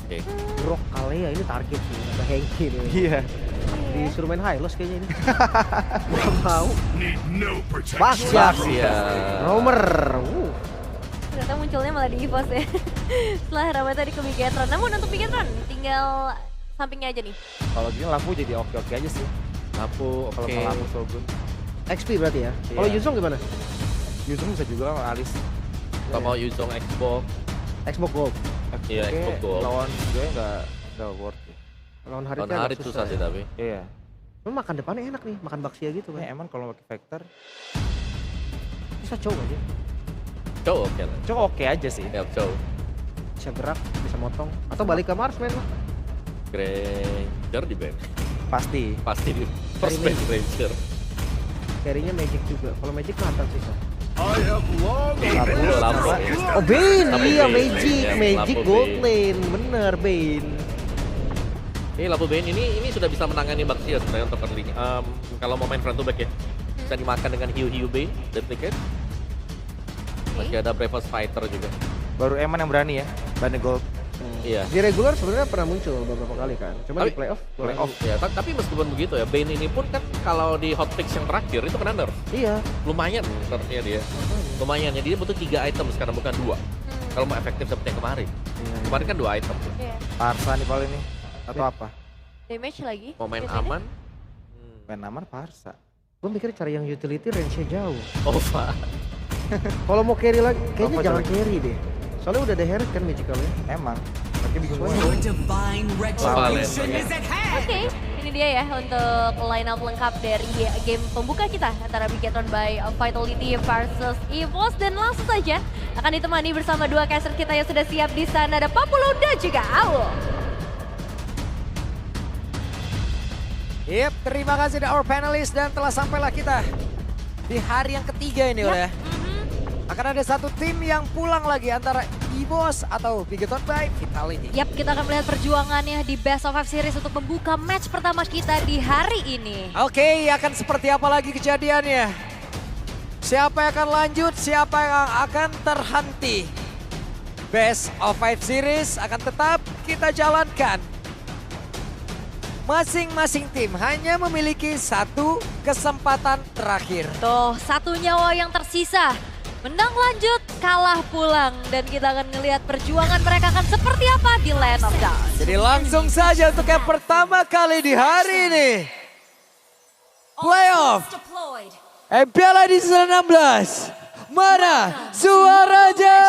Oke. Grok Kalea ini target sih, ada Hengki nih. Iya. Disuruh main high loss kayaknya ini. Gak mau. Need no protection. Baxia. Baxia. Romer. Ternyata munculnya malah di EVOS ya. Setelah Rama tadi ke Bigetron. Namun untuk Bigetron tinggal sampingnya aja nih. Kalau gini lampu jadi oke-oke aja sih. Lampu Kalau oke. nggak lampu Shogun. XP berarti ya. Kalau Iya. Yuzong gimana? Yuzong bisa juga sama Alis. Kalau mau Yuzong Xbox. Xbox Gold. Iya, Oke, Xbox Gold. lawan gue nggak worth it. Lawan Harit Tahun kan hari susah sih tapi. Iya. Cuma makan depannya enak nih, makan Baxia gitu Ya kan. emang kalau pakai Vector, Bisa cow aja. Cow oke lah. cok oke aja sih. Ya, cow. Bisa gerak, bisa motong. Atau balik ke Marsman lah. Granger di band. Pasti. Pasti di first band Granger. Carry-nya Magic juga. Kalau Magic kelihatan sih. Sob. I have long Lapu, lapu. Oh Bane, Lapu iya Bane, Magic, ya, Magic lapu Gold Bane. Lane, bener Bane. Ini Lapu Bane ini sudah bisa menangani Baxia sebenarnya untuk early. Kalau mau main front to back ya. Bisa dimakan dengan Hiu Bane, duplicate. Masih ada Bravest Fighter juga. Baru Eman yang berani ya. Bane Gold. Iya. Di regular sebenarnya pernah muncul beberapa kali kan, cuma di playoff. Ya, tapi meskipun begitu ya, Bane ini pun kan kalau di hotfix yang terakhir itu kena nerf. Iya. Lumayan nerfnya dia. Lumayan, jadi dia butuh 3 item sekarang bukan 2. Kalau mau efektif seperti yang kemarin. Kemarin kan 2 item. Iya. Parsa nih paling ini. Atau apa? Damage lagi. Mau main Damage-nya. aman. Main aman Parsa. Gue mikir cari yang utility range-nya jauh. Ova. Kalau mau carry lagi, kayaknya Apa jangan coba? carry deh. Soalnya udah ada Herald kan magicalnya. Emang. Tapi bingung Soalnya banget. Your divine retribution is at hand. Oke, ini dia ya untuk line up lengkap dari game pembuka kita antara Bigetron by Vitality versus EVOS, dan langsung saja akan ditemani bersama dua caster kita yang sudah siap di sana, ada Papulo dan juga Aul. Yep, terima kasih the our panelists dan telah sampailah kita di hari yang ketiga ini udah ya. Akan ada satu tim yang pulang lagi antara EVOS atau Bigetron by Vitality. Yap, kita akan melihat perjuangannya di Best of 5 Series untuk membuka match pertama kita di hari ini. Oke, akan seperti apa lagi kejadiannya? Siapa yang akan lanjut, siapa yang akan terhenti? Best of 5 Series akan tetap kita jalankan. Masing-masing tim hanya memiliki satu kesempatan terakhir. Tuh, satu nyawa yang tersisa. Menang lanjut, kalah pulang. Dan kita akan ngelihat perjuangan mereka akan seperti apa di Land of Dawn. Jadi langsung saja untuk yang pertama kali di hari ini. Playoff MPL Season 16. Mana suaranya?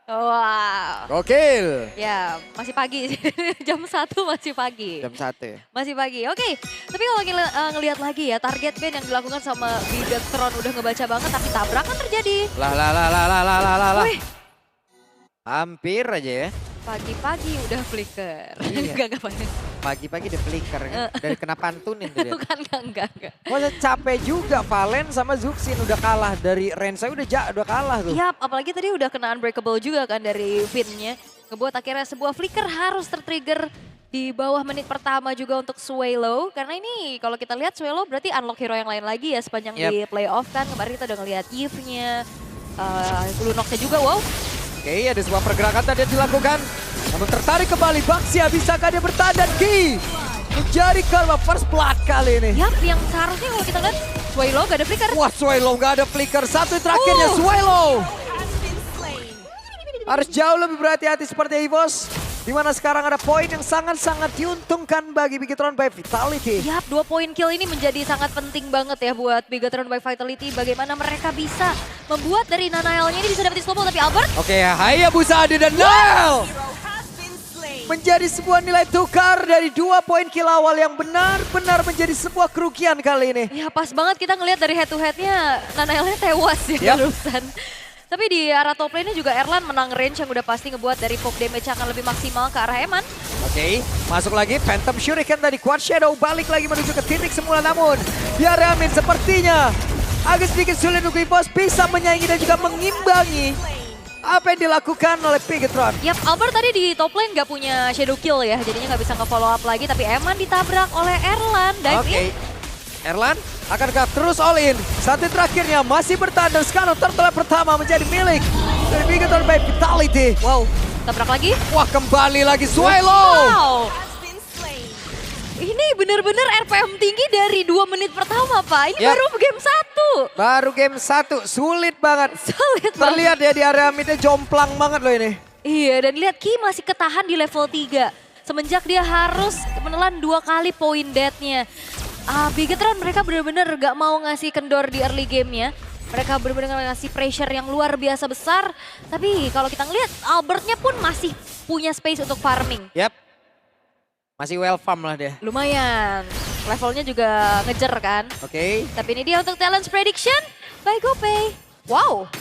Wow. Gokil. Ya, masih pagi. Jam 1 masih pagi. Jam 1 ya. Masih pagi, oke. Tapi kalau kita ngelihat lagi ya, target ban yang dilakukan sama Bigetron udah ngebaca banget, tapi tabrakan terjadi. Lah. Wih, Hampir aja ya. pagi-pagi udah flicker. Iya. Enggak apa-apa. Pagi-pagi udah flicker kan. Dari kena pantunin tuh dia. Bukan, enggak. Masa capek juga Valen sama Zuxin udah kalah dari Rensa udah kalah tuh. Yap, apalagi tadi udah kena unbreakable juga kan dari Finn-nya. Ngebuat akhirnya sebuah flicker harus tertrigger di bawah menit pertama juga untuk Swallow. Karena ini kalau kita lihat Swallow berarti unlock hero yang lain lagi ya sepanjang di playoff kan. Kemarin kita udah ngelihat Eve-nya, Lunox-nya juga, wow. Oke, ada sebuah pergerakan tadi yang dilakukan. Namun tertarik kembali Baxia, bisakah dia bertahan dan Ki menjadi karma first blood kali ini. Yap, yang seharusnya kalau kita lihat Swallow gak ada flicker. Wah, Swallow gak ada flicker. Satu terakhirnya Swallow. Harus jauh lebih berhati-hati seperti EVOS. Di mana sekarang ada poin yang sangat-sangat diuntungkan bagi Bigetron by Vitality. Yap, 2 poin kill ini menjadi sangat penting banget ya buat Bigetron by Vitality. Bagaimana mereka bisa membuat dari Nanael-nya ini bisa dapetin slow tapi Albert. Oke, Hayabusa Ade dan Nail. Menjadi sebuah nilai tukar dari 2 poin kill awal yang benar-benar menjadi sebuah kerugian kali ini. Ya pas banget kita ngelihat dari head to head-nya Nanael-nya tewas ya barusan. Tapi di arah top lane-nya juga Erlan menang range yang udah pasti ngebuat dari poke damage akan lebih maksimal ke arah Eman. Oke, masuk lagi Phantom Shuriken tadi Quad Shadow balik lagi menuju ke titik semula, namun Biaramin sepertinya agak sedikit sulit untuk EVOS bisa menyaingi dan juga mengimbangi apa yang dilakukan oleh Bigetron. Yap, Albert tadi di top lane gak punya shadow kill ya, jadinya gak bisa nge-follow up lagi, tapi Eman ditabrak oleh Erlan. Oke, Erlan akankah terus all in? Satu terakhirnya masih bertahan dan sekarang turtle pertama menjadi milik dari Bigetron by Vitality. Wow, Tabrak lagi. Wah, kembali lagi Swelo. Wow. Ini bener-bener RPM tinggi dari 2 menit pertama, Pak. Ini Yap. baru game 1. Baru game 1, sulit banget. Sulit banget. Terlihat ya di area midnya jomplang banget loh ini. Iya, dan lihat Ki masih ketahan di level 3. Semenjak dia harus menelan 2 kali poin death-nya. Bigetron mereka benar-benar gak mau ngasih kendor di early game-nya. Mereka benar-benar ngasih pressure yang luar biasa besar. Tapi kalau kita ngeliat Albertnya pun masih punya space untuk farming. Yap. Masih well farm lah dia. Lumayan, levelnya juga ngejar kan. Oke. Tapi ini dia untuk talent prediction by GoPay. Wow,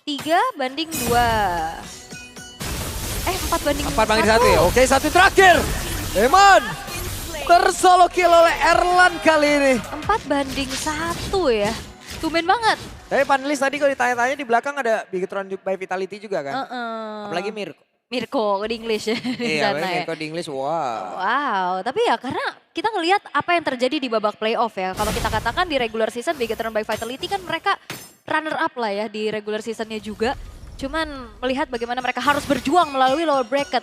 3-2. 4-1. 4-1 ya. Oke, satu terakhir. Eman tersolo kill oleh Erlan kali ini. 4-1 ya. Tumben banget. Tapi panelis tadi kalau ditanya-tanya di belakang ada Bigetron by Vitality juga kan. Apalagi Mirko di English ya. Di Iya, sana ya. Mirko di English, wow. Wow, tapi ya karena kita ngelihat apa yang terjadi di babak playoff ya. Kalau kita katakan di regular season Bigetron by Vitality kan mereka runner up lah ya di regular seasonnya juga. Cuman melihat bagaimana mereka harus berjuang melalui lower bracket.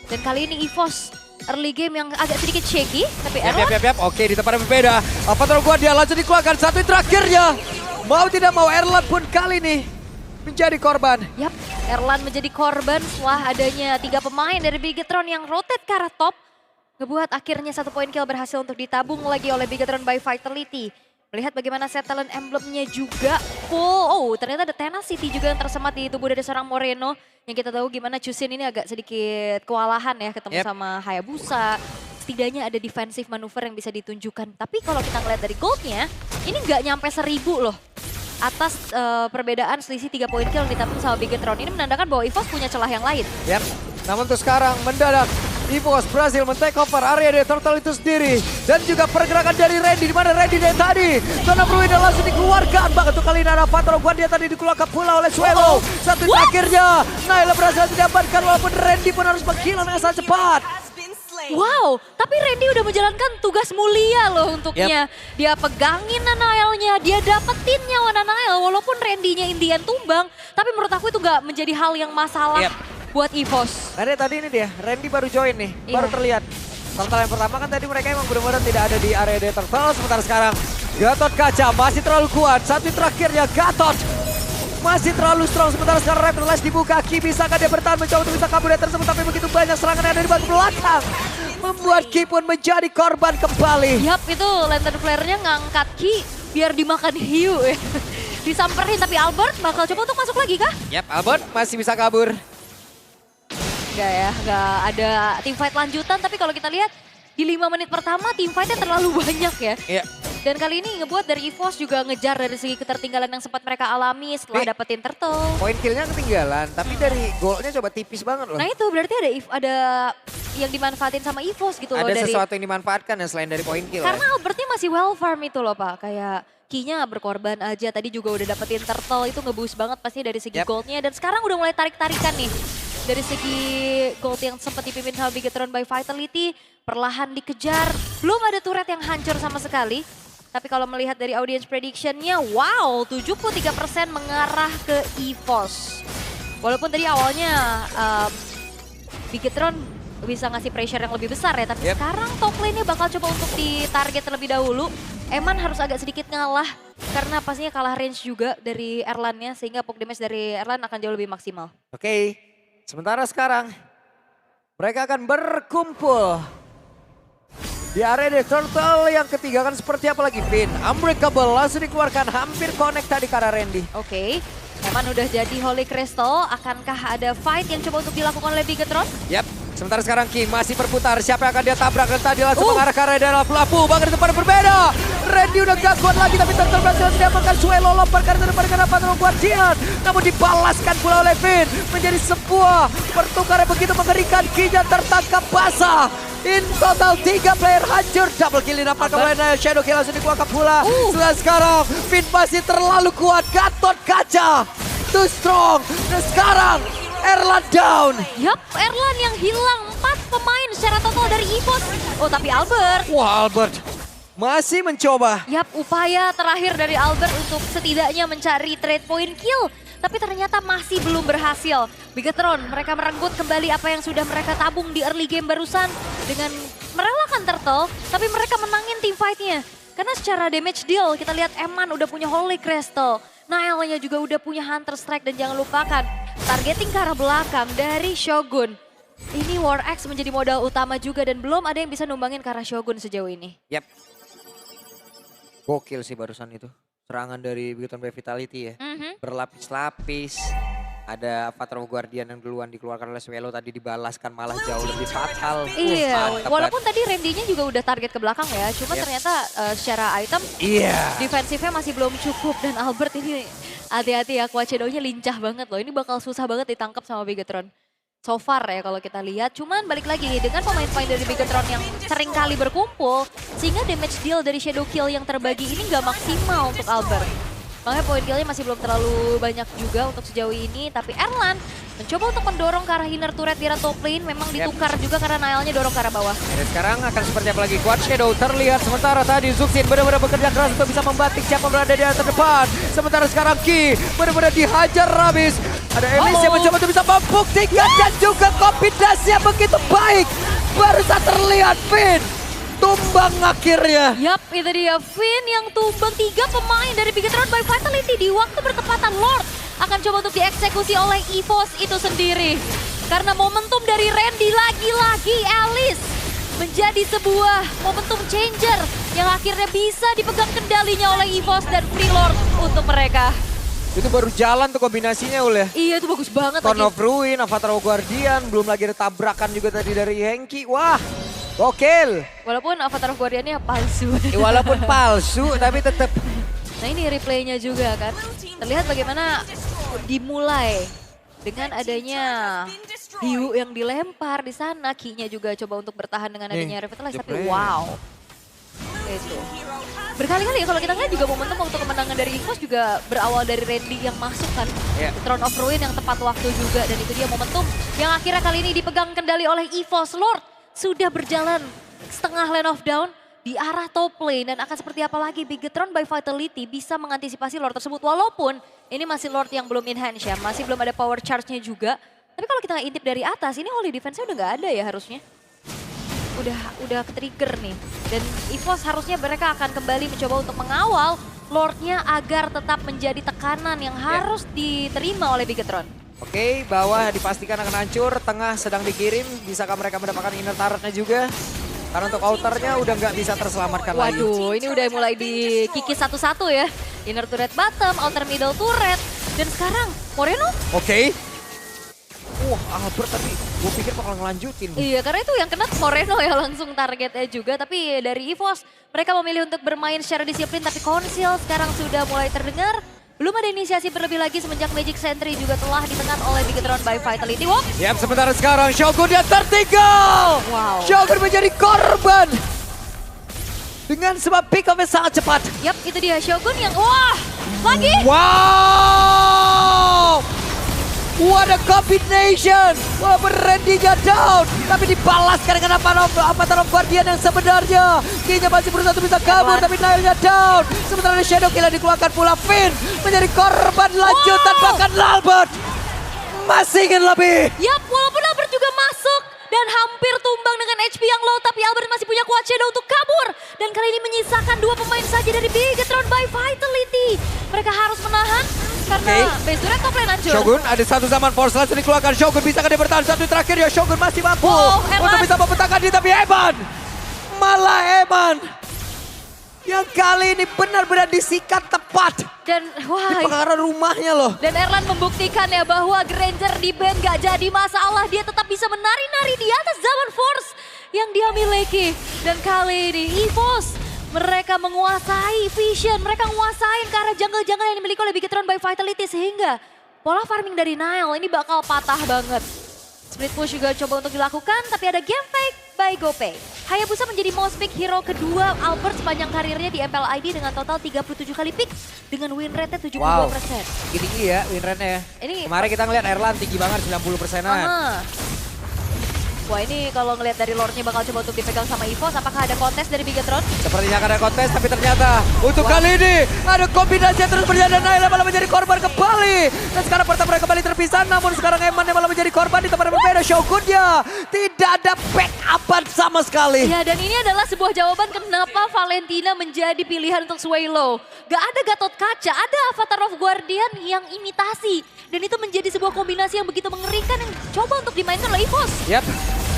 Dan kali ini EVOS early game yang agak sedikit shaky. Tapi Erlan Yap. Oke, di tempat yang berbeda. Apa gua dia langsung dikeluarkan satu terakhirnya. Mau tidak mau Erlan pun kali ini menjadi korban. Yap, Erlan menjadi korban setelah adanya 3 pemain dari Bigetron yang rotate ke arah top. Ngebuat akhirnya 1 poin kill berhasil untuk ditabung lagi oleh Bigetron by Vitality. Melihat bagaimana set talent emblemnya juga full. Oh, ternyata ada tenacity juga yang tersemat di tubuh dari seorang Moreno. Yang kita tahu gimana Chusin ini agak sedikit kewalahan ya ketemu sama Hayabusa. Setidaknya ada defensive manuver yang bisa ditunjukkan. Tapi kalau kita ngeliat dari goldnya, ini nggak nyampe 1000 loh. Atas perbedaan selisih 3 poin kill ditabung sama Bigetron. Ini menandakan bahwa EVOS punya celah yang lain. Yap, namun untuk sekarang mendadak EVOS berhasil men-take over area dari Turtle itu sendiri. Dan juga pergerakan dari Randy, di mana Randy dari tadi. Zona Bruider langsung dikeluarkan. Bahkan untuk kali ini ada Fatro Guardia tadi dikeluarkan pula oleh Swelo. Satu terakhirnya, Naila berhasil didapatkan walaupun Randy pun harus menghilang dengan sangat cepat. Wow, tapi Randy udah menjalankan tugas mulia loh untuknya. Dia pegangin Nanaelnya, dia dapetin nyawa Nanael walaupun Randy-nya Indian tumbang. Tapi menurut aku itu nggak menjadi hal yang masalah buat EVOS. Tadi ini dia, Randy baru join nih, baru terlihat. Turtle yang pertama kan tadi mereka emang benar-benar tidak ada di area dari Turtle. Sementara sekarang Gatot Kaca masih terlalu kuat. Satu terakhirnya Gatot masih terlalu strong. Sementara sekarang Raptor Lash dibuka. Ki bisakah dia bertahan mencoba untuk bisa kabur dari tersebut. Tapi begitu banyak serangan yang ada di bagian belakang. Membuat Ki pun menjadi korban kembali. Yap, itu Lantern Flare-nya ngangkat Ki biar dimakan hiu ya. Disamperin tapi Albert bakal coba untuk masuk lagi kah? Yap, Albert masih bisa kabur. Enggak ya, enggak ada teamfight lanjutan. Tapi kalau kita lihat di 5 menit pertama teamfight-nya terlalu banyak ya. Iya. Dan kali ini ngebuat dari EVOS juga ngejar dari segi ketertinggalan yang sempat mereka alami setelah dapetin Turtle. Poin killnya ketinggalan, tapi dari golnya coba tipis banget loh. Nah itu berarti ada yang dimanfaatin sama EVOS gitu loh. Ada dari, sesuatu yang dimanfaatkan ya selain dari poin kill. karena Albertnya masih well farm itu loh Pak. Kayak Ki-nya berkorban aja, tadi juga udah dapetin Turtle, itu nge-boost banget pasti dari segi goldnya. Dan sekarang udah mulai tarik-tarikan nih. Dari segi gold yang sempat dipimpin sama Bigetron by Vitality, perlahan dikejar. Belum ada turret yang hancur sama sekali. Tapi kalau melihat dari audience prediction-nya, wow 73% mengarah ke EVOS. Walaupun tadi awalnya Bigetron bisa ngasih pressure yang lebih besar ya, tapi sekarang top lane-nya bakal coba untuk ditarget terlebih dahulu. Eman harus agak sedikit ngalah karena pastinya kalah range juga dari Erlan-nya, sehingga poke damage dari Erlan akan jauh lebih maksimal. Oke, sementara sekarang mereka akan berkumpul di area The Turtle yang ketiga. Kan seperti apa lagi, Vin? Unbreakable langsung dikeluarkan, hampir connect tadi ke arah Randy. Oke, Eman udah jadi Holy Crystal, akankah ada fight yang coba untuk dilakukan oleh Bigetron? Yap, sementara sekarang Ki masih berputar. Siapa yang akan dia tabrak? Dan tadi langsung mengarah ke area dalam pelapu. Bahkan di tempat yang berbeda. Randy udah gak kuat lagi, tapi Turtle berhasil mendapatkan Swelo lompat karena depan dengan Patron Guardian. Namun dibalaskan pula oleh Vin. Menjadi sebuah pertukaran begitu mengerikan. Ki-nya tertangkap basah. In total 3 player hancur. Double kill didapatkan oleh Shadow Kill langsung dikeluarkan pula. Sekarang Vin masih terlalu kuat. Gatot Kaca too strong. Dan sekarang Erlan down. Yap, Erlan yang hilang 4 pemain secara total dari EVOS. Oh tapi Albert. Wah, Albert masih mencoba. Yap, upaya terakhir dari Albert untuk setidaknya mencari trade point kill. tapi ternyata masih belum berhasil. Bigetron, mereka merenggut kembali apa yang sudah mereka tabung di early game barusan dengan merelakan Turtle, tapi mereka menangin team fight-nya. Karena secara damage deal, kita lihat Eman udah punya Holy Crystal, Nael-nya juga udah punya Hunter Strike, dan jangan lupakan targeting ke arah belakang dari Shogun. Ini War Axe menjadi modal utama juga dan belum ada yang bisa numbangin ke arah Shogun sejauh ini. Yap. Gokil sih barusan itu. Serangan dari Bigetron by Vitality ya. Berlapis-lapis. Ada Avatar of Guardian yang duluan dikeluarkan oleh Swelo tadi dibalaskan malah jauh lebih fatal. Iya, Mantap walaupun banget. tadi Randy-nya juga udah target ke belakang ya. Cuma ternyata secara item Iya. defensifnya masih belum cukup. Dan Albert ini hati-hati ya, Quad Shadow-nya lincah banget loh. Ini bakal susah banget ditangkap sama Bigetron. So far ya kalau kita lihat, cuman balik lagi dengan pemain-pemain dari Bigetron yang sering kali berkumpul, sehingga damage deal dari Shadow Kill yang terbagi ini nggak maksimal untuk Albert. Makanya poin killnya masih belum terlalu banyak juga untuk sejauh ini, tapi Erlan mencoba untuk mendorong ke arah inner turret di arah top lane, memang ditukar juga karena Nael-nya dorong ke arah bawah. Dan sekarang akan seperti apa lagi? Quad Shadow terlihat sementara tadi Zuxin benar-benar bekerja keras untuk bisa membatik siapa berada di arah terdepan. Sementara sekarang Ki benar-benar dihajar habis. Ada Elise yang mencoba untuk bisa membuktikan dan juga kombinasinya begitu baik. Baru saat terlihat Finn tumbang akhirnya. Yap, itu dia Finn yang tumbang 3 pemain dari Bigetron by Vitality di waktu bertepatan. Lord akan coba untuk dieksekusi oleh EVOS itu sendiri. Karena momentum dari Randy lagi-lagi Alice menjadi sebuah momentum changer yang akhirnya bisa dipegang kendalinya oleh EVOS dan Free Lord untuk mereka. Itu baru jalan tuh kombinasinya Ul ya. Iya, itu bagus banget Throne lagi. of Ruin, Avatar of Guardian, belum lagi ada tabrakan juga tadi dari Hengki. Wah, gokil. Walaupun Avatar of Guardian-nya palsu. Walaupun palsu tapi tetap. Nah ini replaynya juga kan. Terlihat bagaimana dimulai dengan adanya hiu yang dilempar di sana. Ki-nya juga coba untuk bertahan dengan adanya Revitalize. Tapi wow. Itu. Berkali-kali ya kalau kita lihat juga momentum untuk kemenangan dari EVOS juga berawal dari Randy yang masuk kan. Throne of Ruin yang tepat waktu juga. Dan itu dia momentum yang akhirnya kali ini dipegang kendali oleh EVOS. Lord sudah berjalan setengah lane of down di arah top lane. Dan akan seperti apa lagi Bigetron by Vitality bisa mengantisipasi Lord tersebut. Walaupun ini masih Lord yang belum enhance ya. Masih belum ada power charge-nya juga. Tapi kalau kita intip dari atas ini Holy Defense-nya udah nggak ada ya harusnya. Udah ke-trigger nih. Dan EVOS harusnya mereka akan kembali mencoba untuk mengawal Lord-nya agar tetap menjadi tekanan yang harus diterima oleh Bigetron. Oke, bawah dipastikan akan hancur, tengah sedang dikirim. Bisakah mereka mendapatkan inner turret-nya juga? Karena untuk outer-nya udah nggak bisa terselamatkan lagi. Waduh, ini udah mulai dikikis satu-satu ya. Inner turret bottom, outer middle turret. Dan sekarang Moreno? Oke. Wah, Albert tadi gue pikir bakal ngelanjutin. Iya, karena itu yang kena Moreno ya langsung targetnya juga. Tapi dari EVOS, mereka memilih untuk bermain secara disiplin. Tapi Konsil sekarang sudah mulai terdengar. Belum ada inisiasi berlebih lagi semenjak Magic Sentry juga telah ditekan oleh Bigetron by Vitality. Wop. Yap, sementara sekarang Shogun yang tertinggal. Wow. Shogun menjadi korban. Dengan sebab pick up-nya sangat cepat. Yap, itu dia Shogun yang wah, lagi. Wow. What a combination. Walaupun Randy-nya down. Tapi dibalaskan dengan Avatar of Guardian yang sebenarnya. Ki-nya masih berusaha untuk bisa kabur. Tapi Nail-nya down. Sementara Shadow Kill dikeluarkan pula. Finn menjadi korban lanjutan. Bahkan Albert masih ingin lebih. Yap, walaupun Albert juga masuk. Dan hampir tumbang dengan HP yang low. Tapi Albert masih punya Quad Shadow untuk kabur. Dan kali ini menyisakan 2 pemain saja dari Bigetron by Vitality. Mereka harus menahan. Karena base turret top lane hancur. Shogun ada satu zaman force langsung dikeluarkan. Shogun bisa kan dia bertahan satu terakhir ya. Shogun masih mampu untuk bisa membentangkan diri. Tapi Eman, malah Eman yang kali ini benar-benar disikat tepat. Dan wah, Di pengarah rumahnya loh. dan Erlan membuktikan ya bahwa Granger di band gak jadi masalah. Dia tetap bisa menari-nari di atas zaman force yang dia miliki. Dan kali ini EVOS mereka menguasai vision, mereka menguasai ke arah jungle-jungle yang dimiliki oleh Bigetron by Vitality. Sehingga pola farming dari Nile ini bakal patah banget. Split push juga coba untuk dilakukan, tapi ada game fake by GoPay. Hayabusa menjadi most pick hero kedua Albert sepanjang karirnya di MPL ID dengan total 37 kali pick dengan win rate-nya 72%. Wow, tinggi ya win rate-nya ya. Ini Kemarin kita ngeliat Erlan tinggi banget 90%-an. Wah ini kalau ngelihat dari lore-nya bakal coba untuk dipegang sama EVOS, apakah ada kontes dari Bigetron? Sepertinya akan ada kontes, tapi ternyata untuk kali ini ada kombinasi yang terus berjalan. Naila malah menjadi korban kembali. Dan sekarang pertama kembali terpisah, namun sekarang Eman yang malah menjadi korban di tempat yang berbeda. Shogunnya tidak ada backupan sama sekali. Ya dan ini adalah sebuah jawaban kenapa Valentina menjadi pilihan untuk Swallow. Gak ada Gatot Kaca, ada Avatar of Guardian yang imitasi. Dan itu menjadi sebuah kombinasi yang begitu mengerikan yang coba untuk dimainkan oleh EVOS. Yap,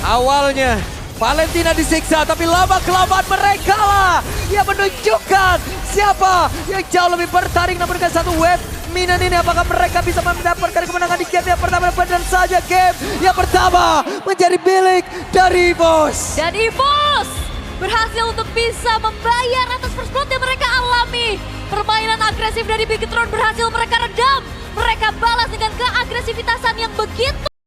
awalnya Valentina disiksa, tapi lama-kelamaan mereka lah yang menunjukkan siapa yang jauh lebih bertaring. Namun dengan satu wave Minan ini, apakah mereka bisa mendapatkan kemenangan di game yang pertama? Dan saja game yang pertama menjadi milik dari EVOS. Dan EVOS berhasil untuk bisa membayar atas first blood yang mereka alami. Permainan agresif dari Bigetron berhasil mereka redam. Mereka balas dengan keagresifitasan yang begitu